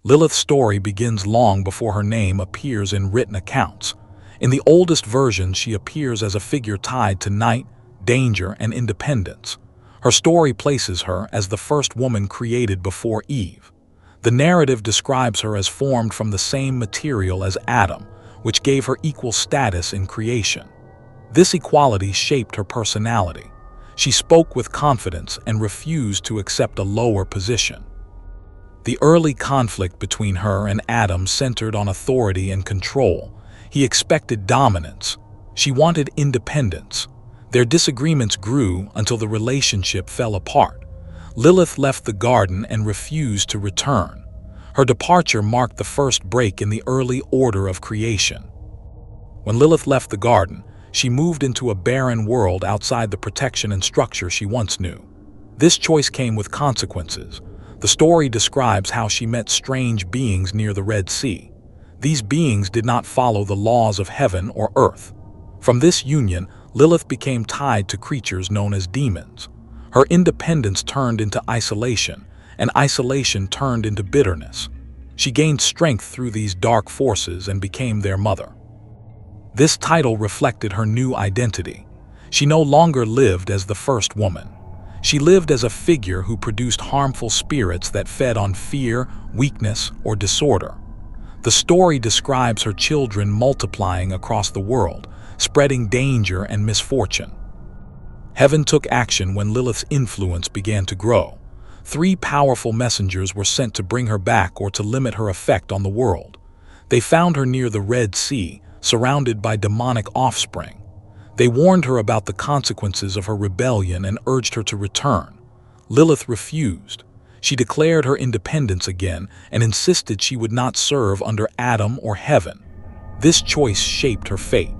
Lilith's story begins long before her name appears in written accounts. In the oldest versions, she appears as a figure tied to night, danger, and independence. Her story places her as the first woman created before Eve. The narrative describes her as formed from the same material as Adam, which gave her equal status in creation. This equality shaped her personality. She spoke with confidence and refused to accept a lower position. The early conflict between her and Adam centered on authority and control. He expected dominance. She wanted independence. Their disagreements grew until the relationship fell apart. Lilith left the garden and refused to return. Her departure marked the first break in the early order of creation. When Lilith left the garden, she moved into a barren world outside the protection and structure she once knew. This choice came with consequences. The story describes how she met strange beings near the Red Sea. These beings did not follow the laws of heaven or earth. From this union, Lilith became tied to creatures known as demons. Her independence turned into isolation, and isolation turned into bitterness. She gained strength through these dark forces and became their mother. This title reflected her new identity. She no longer lived as the first woman. She lived as a figure who produced harmful spirits that fed on fear, weakness, or disorder. The story describes her children multiplying across the world, spreading danger and misfortune. Heaven took action when Lilith's influence began to grow. 3 powerful messengers were sent to bring her back or to limit her effect on the world. They found her near the Red Sea, surrounded by demonic offspring. They warned her about the consequences of her rebellion and urged her to return. Lilith refused. She declared her independence again and insisted she would not serve under Adam or heaven. This choice shaped her fate.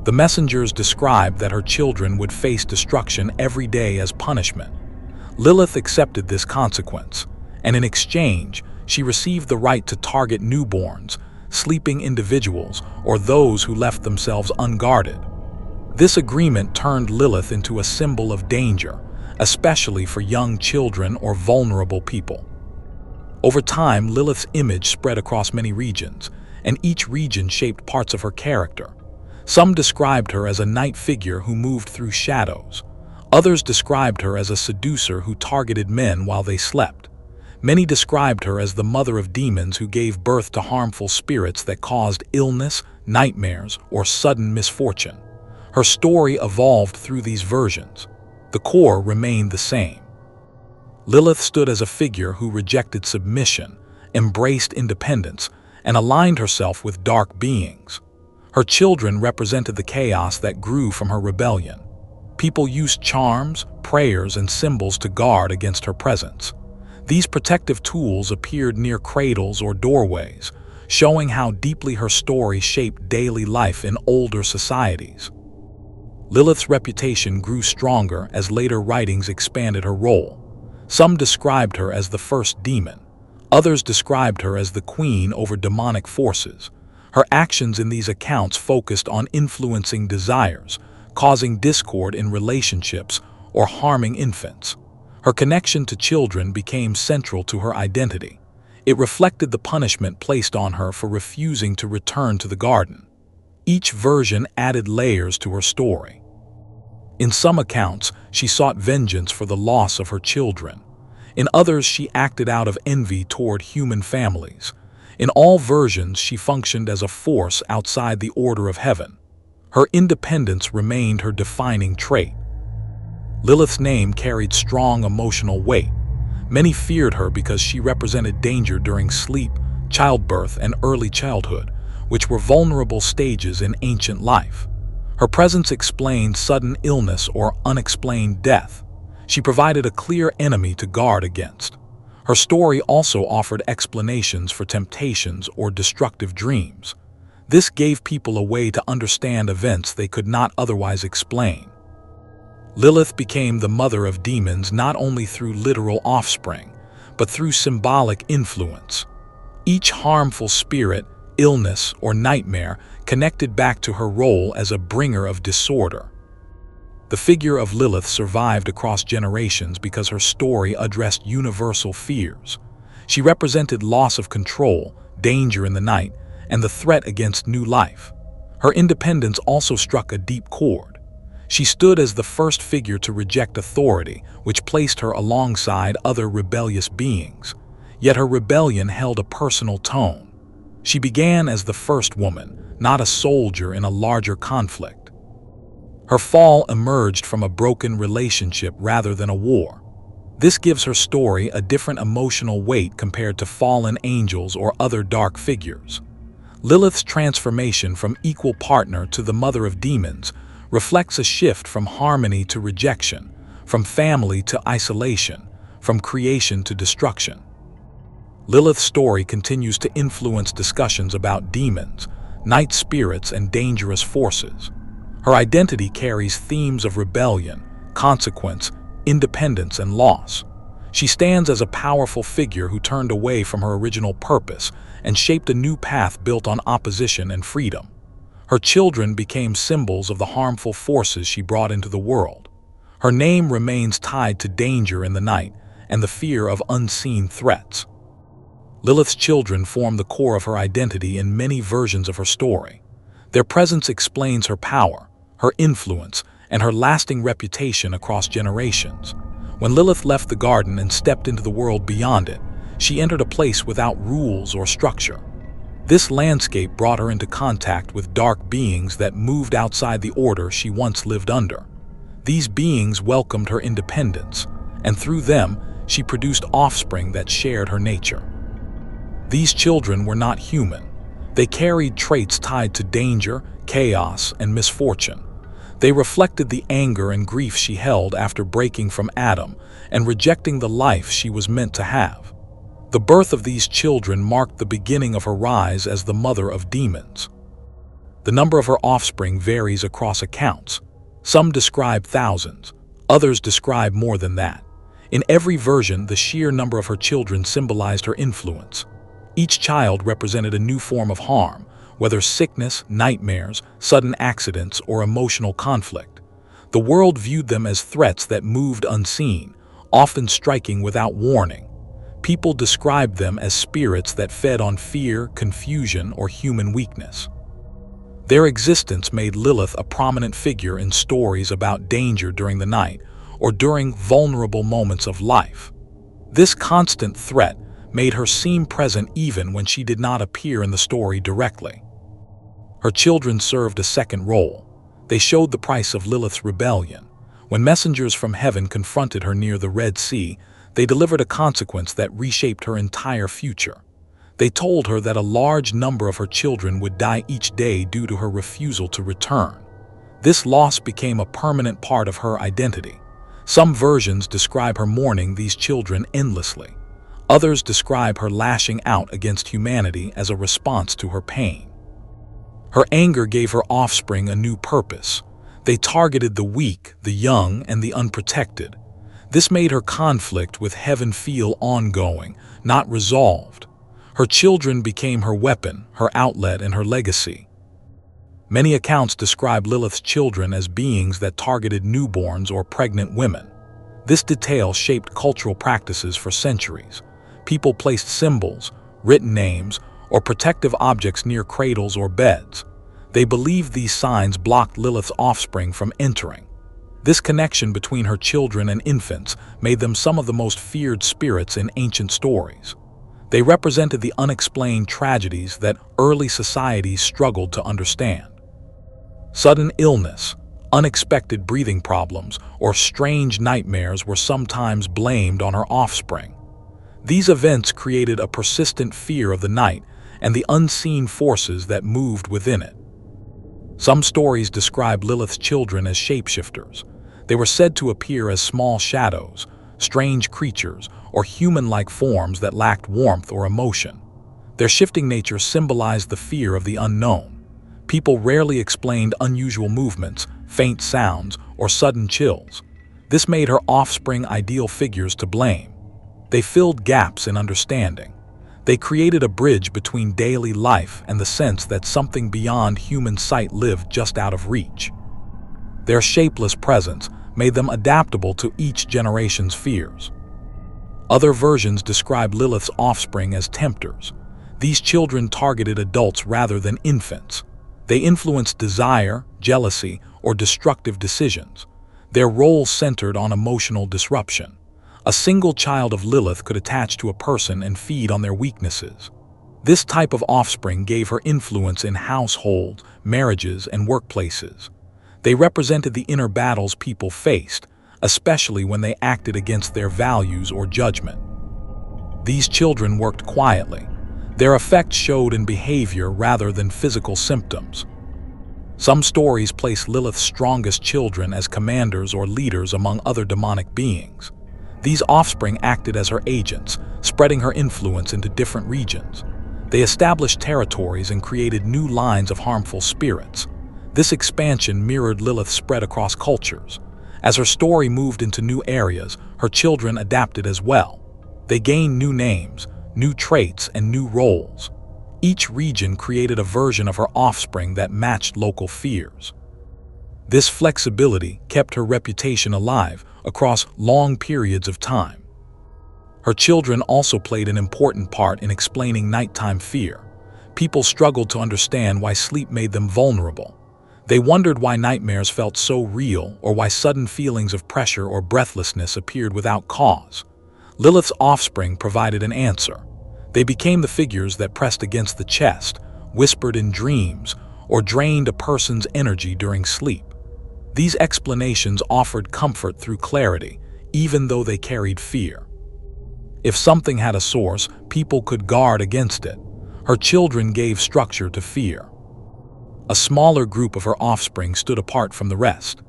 The messengers described that her children would face destruction every day as punishment. Lilith accepted this consequence, and in exchange, she received the right to target newborns, sleeping individuals, or those who left themselves unguarded. This agreement turned Lilith into a symbol of danger, especially for young children or vulnerable people. Over time, Lilith's image spread across many regions, and each region shaped parts of her character. Some described her as a night figure who moved through shadows. Others described her as a seducer who targeted men while they slept. Many described her as the mother of demons who gave birth to harmful spirits that caused illness, nightmares, or sudden misfortune. Her story evolved through these versions. The core remained the same. Lilith stood as a figure who rejected submission, embraced independence, and aligned herself with dark beings. Her children represented the chaos that grew from her rebellion. People used charms, prayers, and symbols to guard against her presence. These protective tools appeared near cradles or doorways, showing how deeply her story shaped daily life in older societies. Lilith's reputation grew stronger as later writings expanded her role. Some described her as the first demon. Others described her as the queen over demonic forces. Her actions in these accounts focused on influencing desires, causing discord in relationships, or harming infants. Her connection to children became central to her identity. It reflected the punishment placed on her for refusing to return to the garden. Each version added layers to her story. In some accounts, she sought vengeance for the loss of her children. In others, she acted out of envy toward human families. In all versions, she functioned as a force outside the order of heaven. Her independence remained her defining trait. Lilith's name carried strong emotional weight. Many feared her because she represented danger during sleep, childbirth, and early childhood, which were vulnerable stages in ancient life. Her presence explained sudden illness or unexplained death. She provided a clear enemy to guard against. Her story also offered explanations for temptations or destructive dreams. This gave people a way to understand events they could not otherwise explain. Lilith became the mother of demons not only through literal offspring, but through symbolic influence. Each harmful spirit, illness, or nightmare connected back to her role as a bringer of disorder. The figure of Lilith survived across generations because her story addressed universal fears. She represented loss of control, danger in the night, and the threat against new life. Her independence also struck a deep chord. She stood as the first figure to reject authority, which placed her alongside other rebellious beings. Yet her rebellion held a personal tone. She began as the first woman, not a soldier in a larger conflict. Her fall emerged from a broken relationship rather than a war. This gives her story a different emotional weight compared to fallen angels or other dark figures. Lilith's transformation from equal partner to the mother of demons reflects a shift from harmony to rejection, from family to isolation, from creation to destruction. Lilith's story continues to influence discussions about demons, night spirits, and dangerous forces. Her identity carries themes of rebellion, consequence, independence, and loss. She stands as a powerful figure who turned away from her original purpose and shaped a new path built on opposition and freedom. Her children became symbols of the harmful forces she brought into the world. Her name remains tied to danger in the night and the fear of unseen threats. Lilith's children form the core of her identity in many versions of her story. Their presence explains her power, her influence, and her lasting reputation across generations. When Lilith left the garden and stepped into the world beyond it, she entered a place without rules or structure. This landscape brought her into contact with dark beings that moved outside the order she once lived under. These beings welcomed her independence, and through them, she produced offspring that shared her nature. These children were not human. They carried traits tied to danger, chaos, and misfortune. They reflected the anger and grief she held after breaking from Adam and rejecting the life she was meant to have. The birth of these children marked the beginning of her rise as the mother of demons. The number of her offspring varies across accounts. Some describe thousands, others describe more than that. In every version, the sheer number of her children symbolized her influence. Each child represented a new form of harm, whether sickness, nightmares, sudden accidents, or emotional conflict. The world viewed them as threats that moved unseen, often striking without warning. People described them as spirits that fed on fear, confusion, or human weakness. Their existence made Lilith a prominent figure in stories about danger during the night or during vulnerable moments of life. This constant threat made her seem present even when she did not appear in the story directly. Her children served a second role. They showed the price of Lilith's rebellion. When messengers from heaven confronted her near the Red Sea, they delivered a consequence that reshaped her entire future. They told her that a large number of her children would die each day due to her refusal to return. This loss became a permanent part of her identity. Some versions describe her mourning these children endlessly. Others describe her lashing out against humanity as a response to her pain. Her anger gave her offspring a new purpose. They targeted the weak, the young, and the unprotected. This made her conflict with heaven feel ongoing, not resolved. Her children became her weapon, her outlet, and her legacy. Many accounts describe Lilith's children as beings that targeted newborns or pregnant women. This detail shaped cultural practices for centuries. People placed symbols, written names, or protective objects near cradles or beds. They believed these signs blocked Lilith's offspring from entering. This connection between her children and infants made them some of the most feared spirits in ancient stories. They represented the unexplained tragedies that early societies struggled to understand. Sudden illness, unexpected breathing problems, or strange nightmares were sometimes blamed on her offspring. These events created a persistent fear of the night and the unseen forces that moved within it. Some stories describe Lilith's children as shapeshifters. They were said to appear as small shadows, strange creatures, or human-like forms that lacked warmth or emotion. Their shifting nature symbolized the fear of the unknown. People rarely explained unusual movements, faint sounds, or sudden chills. This made her offspring ideal figures to blame. They filled gaps in understanding. They created a bridge between daily life and the sense that something beyond human sight lived just out of reach. Their shapeless presence made them adaptable to each generation's fears. Other versions describe Lilith's offspring as tempters. These children targeted adults rather than infants. They influenced desire, jealousy, or destructive decisions. Their role centered on emotional disruption. A single child of Lilith could attach to a person and feed on their weaknesses. This type of offspring gave her influence in households, marriages, and workplaces. They represented the inner battles people faced, especially when they acted against their values or judgment. These children worked quietly. Their effect showed in behavior rather than physical symptoms. Some stories place Lilith's strongest children as commanders or leaders among other demonic beings. These offspring acted as her agents, spreading her influence into different regions. They established territories and created new lines of harmful spirits. This expansion mirrored Lilith's spread across cultures. As her story moved into new areas, her children adapted as well. They gained new names, new traits, and new roles. Each region created a version of her offspring that matched local fears. This flexibility kept her reputation alive across long periods of time. Her children also played an important part in explaining nighttime fear. People struggled to understand why sleep made them vulnerable. They wondered why nightmares felt so real or why sudden feelings of pressure or breathlessness appeared without cause. Lilith's offspring provided an answer. They became the figures that pressed against the chest, whispered in dreams, or drained a person's energy during sleep. These explanations offered comfort through clarity, even though they carried fear. If something had a source, people could guard against it. Her children gave structure to fear. A smaller group of her offspring stood apart from the rest.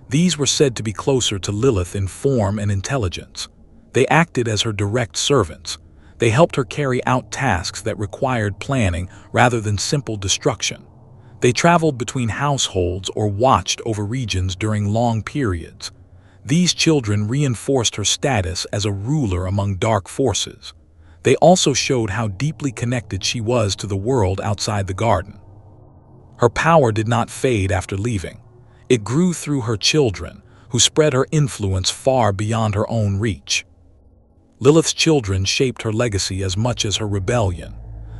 These were said to be closer to Lilith in form and intelligence. They acted as her direct servants. They helped her carry out tasks that required planning rather than simple destruction. They traveled between households or watched over regions during long periods. These children reinforced her status as a ruler among dark forces. They also showed how deeply connected she was to the world outside the garden. Her power did not fade after leaving. It grew through her children, who spread her influence far beyond her own reach. Lilith's children shaped her legacy as much as her rebellion.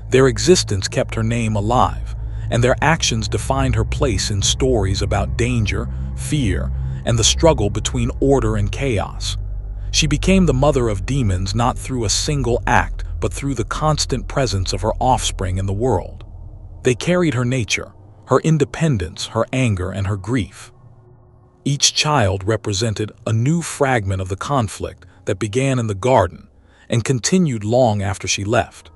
Their existence kept her name alive, and their actions defined her place in stories about danger, fear, and the struggle between order and chaos. She became the mother of demons not through a single act, but through the constant presence of her offspring in the world. They carried her nature, her independence, her anger, and her grief. Each child represented a new fragment of the conflict that began in the garden and continued long after she left.